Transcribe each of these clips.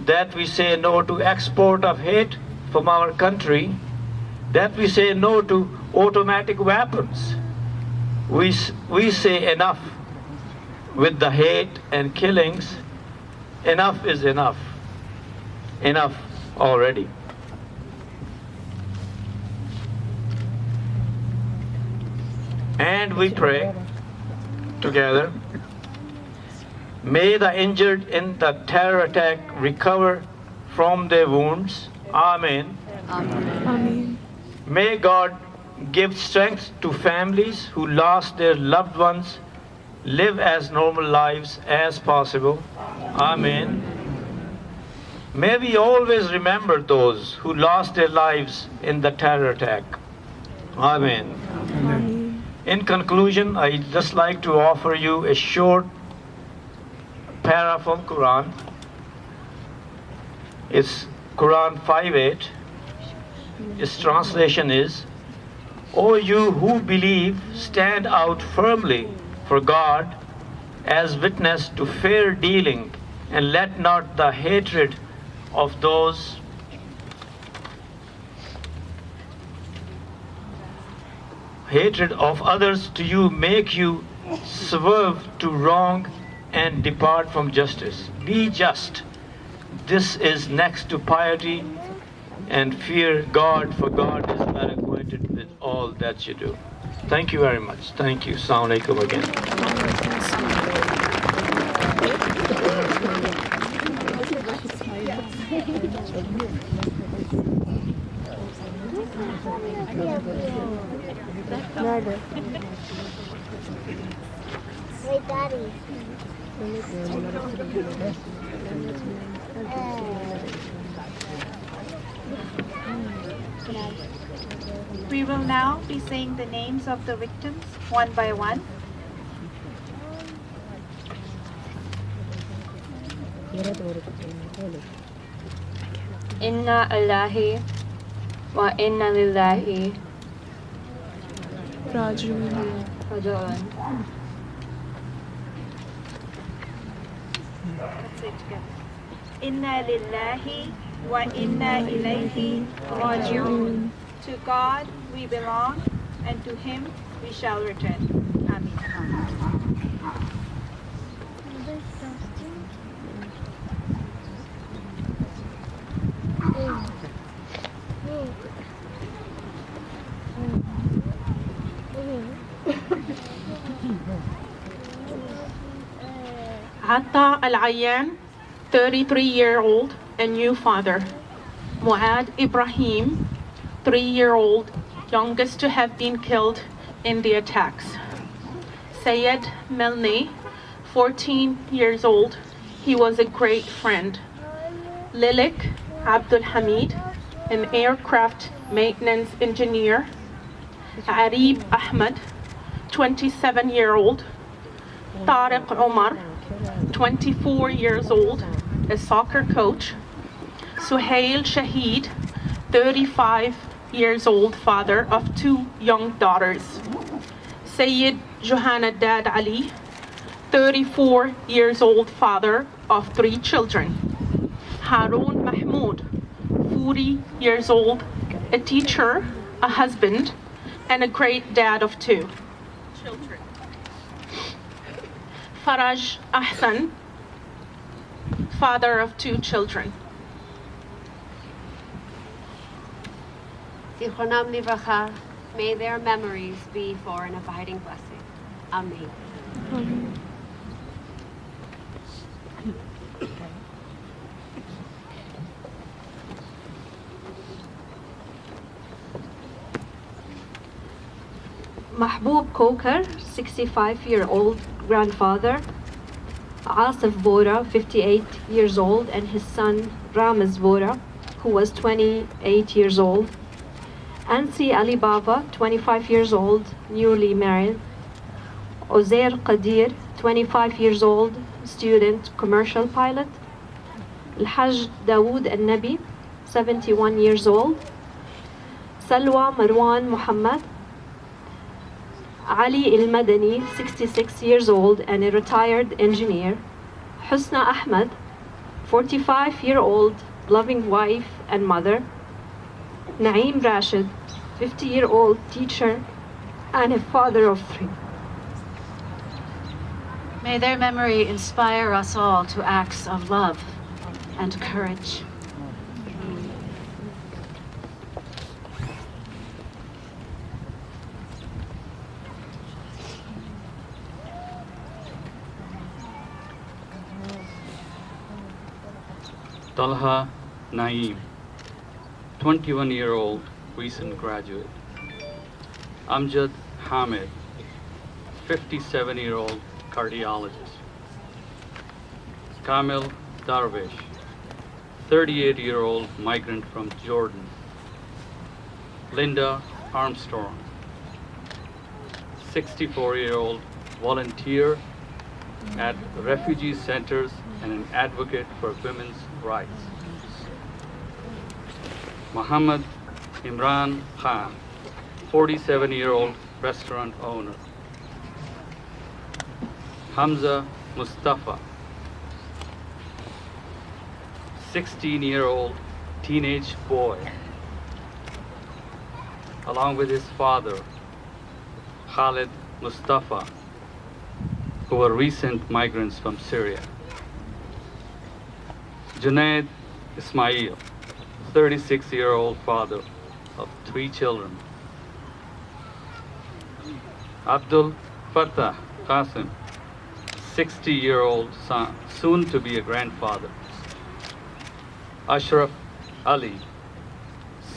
that we say no to export of hate from our country, that we say no to automatic weapons. We say enough with the hate and killings. Enough is enough. Enough already. And we pray together. May the injured in the terror attack recover from their wounds. Amen. Amen. May God give strength to families who lost their loved ones, live as normal lives as possible. Amen. May we always remember those who lost their lives in the terror attack. Amen. Amen. In conclusion, I'd just like to offer you a short para from Quran. It's Quran 5:8. Its translation is, O you who believe, stand out firmly for God as witness to fair dealing, and let not the hatred of those hatred of others to you make you swerve to wrong and depart from justice. Be just. This is next to piety, and fear God, for God is well acquainted with all that you do. Thank you very much. Thank you. Assalamu alaikum again. Nerede? Wait, Daddy. We will now be saying the names of the victims one by one. Inna Allahi wa inna lillahi Rajiun. raji'un. Let's say it together. Inna lillahi wa inna ilayhi raji'un. To God we belong, and to Him we shall return. Amen. Atta Al-Ayyan, 33-year-old and new father. Muad Ibrahim, 3-year-old, youngest to have been killed in the attacks. Sayed Melni, 14 years old. He was a great friend. Lilik Abdul Hamid, an aircraft maintenance engineer. Arib Ahmed, 27-year-old. Tariq Omar, 24 years old, a soccer coach. Suhail Shahid, 35 years old, father of 2 young daughters. Sayyid Johanadad Ali, 34 years old, father of 3 children. Harun Mahmoud, 40 years old, a teacher, a husband, and a great dad of 2 children. Faraj Ahsan, father of 2 children. Zichronam livracha, may their memories be for an abiding blessing. Amen. Mahbub Kokar, 65-year-old grandfather. Asif Vora, 58 years old, and his son Ramez Vora, who was 28 years old. Ansi Ali Baba, 25 years old, newly married. Ozair Qadir, 25 years old, student, commercial pilot. Al-Hajj Dawood Al-Nabi, 71 years old. Salwa Marwan Muhammad. Ali Al-Madani, 66 years old and a retired engineer. Husna Ahmed, 45-year-old loving wife and mother. Naeem Rashid, 50-year-old teacher and a father of 3. May their memory inspire us all to acts of love and courage. Talha Naeem, 21-year-old recent graduate. Amjad Hamid, 57-year-old cardiologist. Kamil Darvish, 38-year-old migrant from Jordan. Linda Armstrong, 64-year-old volunteer at refugee centers and an advocate for women's rights. Muhammad Imran Khan, 47-year-old restaurant owner. Hamza Mustafa, 16-year-old teenage boy, along with his father, Khalid Mustafa, who were recent migrants from Syria. Junaid Ismail, 36-year-old father of 3 children. Abdul Fattah Qasim, 60-year-old son, soon to be a grandfather. Ashraf Ali,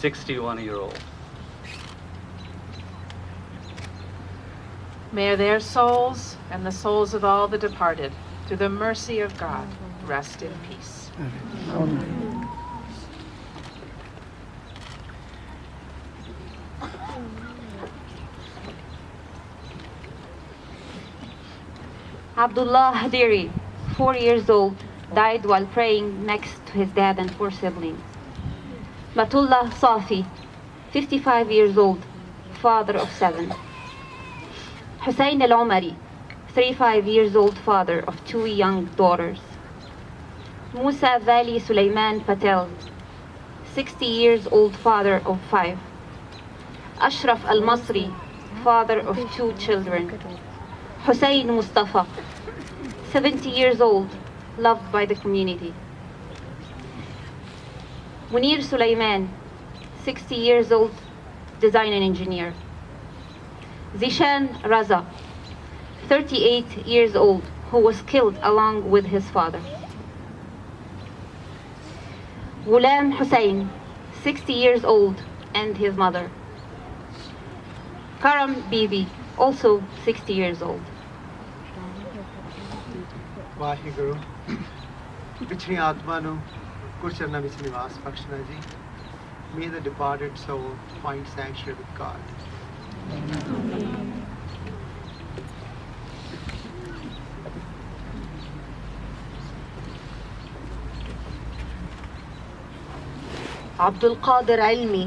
61-year-old. May their souls and the souls of all the departed, through the mercy of God, rest in peace. Abdullah Hadiri, 4 years old, died while praying next to his dad and 4 siblings. Matullah Safi, 55 years old, father of 7. Hussein Al-Omari, 35 years old, father of 2 young daughters. Musa Vali Sulaiman Patel, 60 years old, father of 5. Ashraf Al-Masri, father of 2 children. Hussein Mustafa, 70 years old, loved by the community. Munir Sulaiman, 60 years old, design and engineer. Zishan Raza, 38 years old, who was killed along with his father. Ghulam Hussein, 60 years old, and his mother. Karam Bibi, also 60 years old. Waheguru ਪਿਛਲੀ ਆਤਮਾ ਨੂੰ ਗੁਰਚਰਨਾਂ ਵਿੱਚ ਨਿਵਾਸ ਬਖਸ਼ਣਾ ਜੀ. May the departed soul find sanctuary with God. Abdul Qadir Ilmi,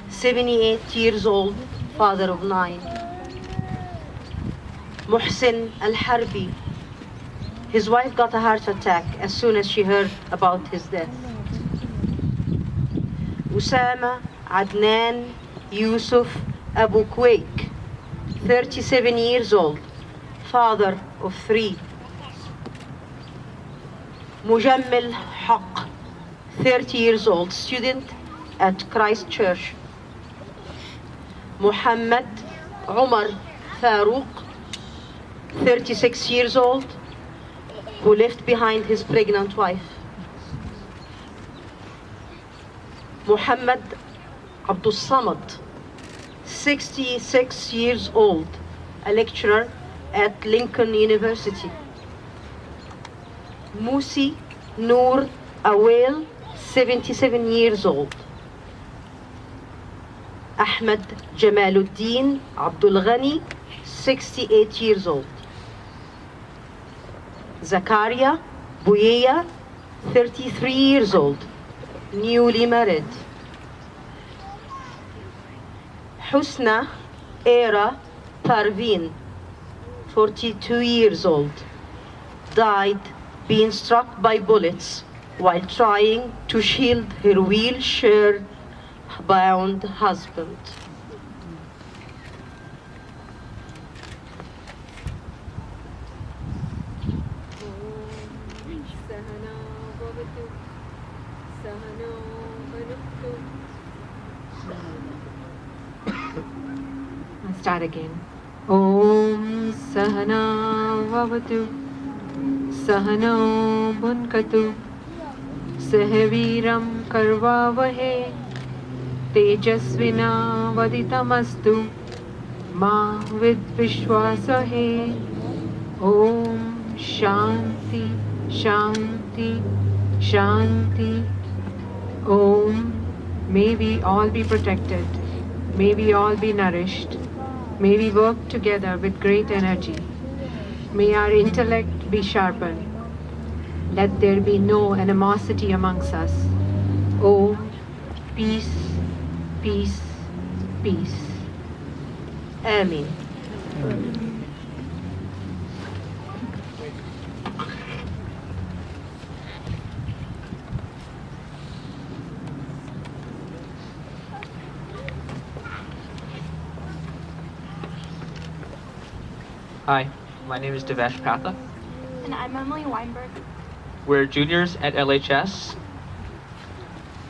78 years old, father of 9. Muhsin Al-Harbi, his wife got a heart attack as soon as she heard about his death. Usama Adnan Yusuf Abu Quaik, 37 years old, father of 3. Mujammil Haq, 30 years old, student at Christ Church. Muhammad Umar Farouk, 36 years old, who left behind his pregnant wife. Muhammad Abdul Samad, 66 years old, a lecturer at Lincoln University. Musi Noor Awel, 77 years old. Ahmed Jamaluddin Abdul Ghani, 68 years old. Zakaria Bouyeya, 33 years old, newly married. Husna Era Parveen, 42 years old, died being struck by bullets while trying to shield her wheelchair-bound husband. I'll start again. Om Sahana Vavatu Sahano Bhunkatu Sahaviram Karvavahe Tejasvina Vaditamastu Ma Vidvishwasahe. Om Shanti Shanti Shanti. Om. May we all be protected. May we all be nourished. May we work together with great energy. May our intellect be sharpened. Let there be no animosity amongst us. Oh, peace, peace, peace. Amen. Hi, my name is Devesh Patha. And I'm Emily Weinberg. We're juniors at LHS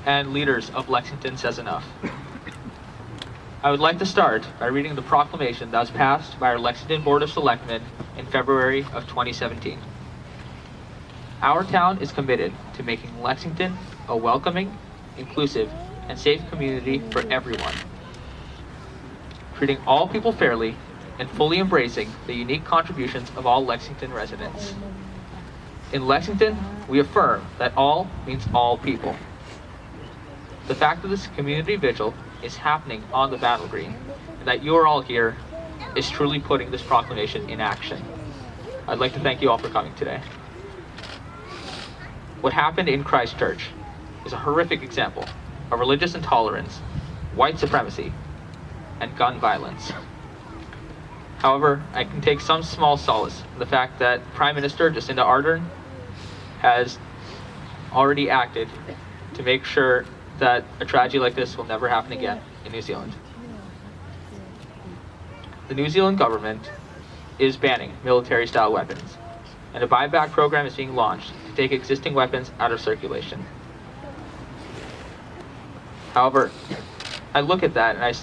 and leaders of Lexington Says Enough. I would like to start by reading the proclamation that was passed by our Lexington Board of Selectmen in February of 2017. Our town is committed to making Lexington a welcoming, inclusive, and safe community for everyone, treating all people fairly and fully embracing the unique contributions of all Lexington residents. In Lexington, we affirm that all means all people. The fact that this community vigil is happening on the battle green, and that you are all here, is truly putting this proclamation in action. I'd like to thank you all for coming today. What happened in Christchurch is a horrific example of religious intolerance, white supremacy, and gun violence. However, I can take some small solace in the fact that Prime Minister Jacinda Ardern has already acted to make sure that a tragedy like this will never happen again in New Zealand. The New Zealand government is banning military-style weapons, and a buyback program is being launched to take existing weapons out of circulation. However, I look at that and I